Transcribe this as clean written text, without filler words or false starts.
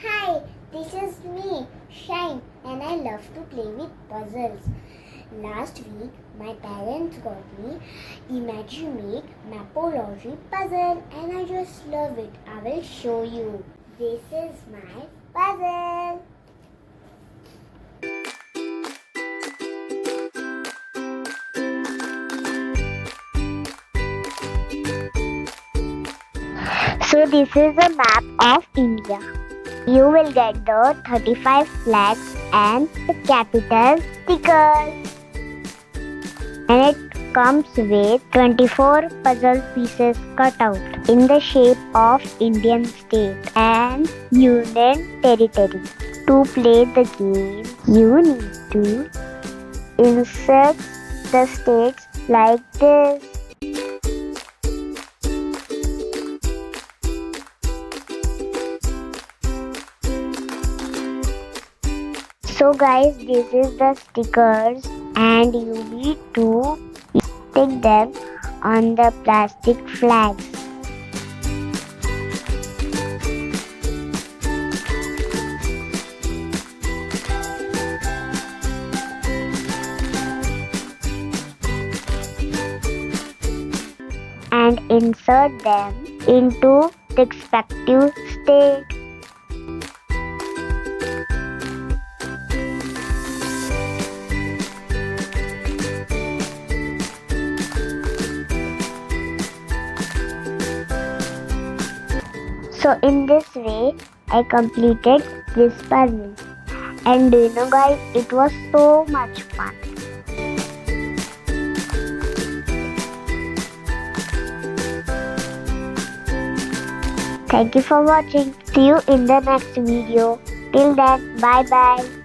Hi, this is me, Shine, and I love to play with puzzles. Last week, my parents got me Imagimake Mapology puzzle, and I just love it. I will show you. This is my puzzle. So this is a map of India. You will get the 35 flags and the capital stickers. And it comes with 24 puzzle pieces cut out in the shape of Indian state and union territory. To play the game, you need to insert the states like this. So guys, this is the stickers and you need to stick them on the plastic flags. And insert them into the respective state. So in this way, I completed this puzzle. And do you know guys, it was so much fun. Thank you for watching. See you in the next video. Till then, bye bye.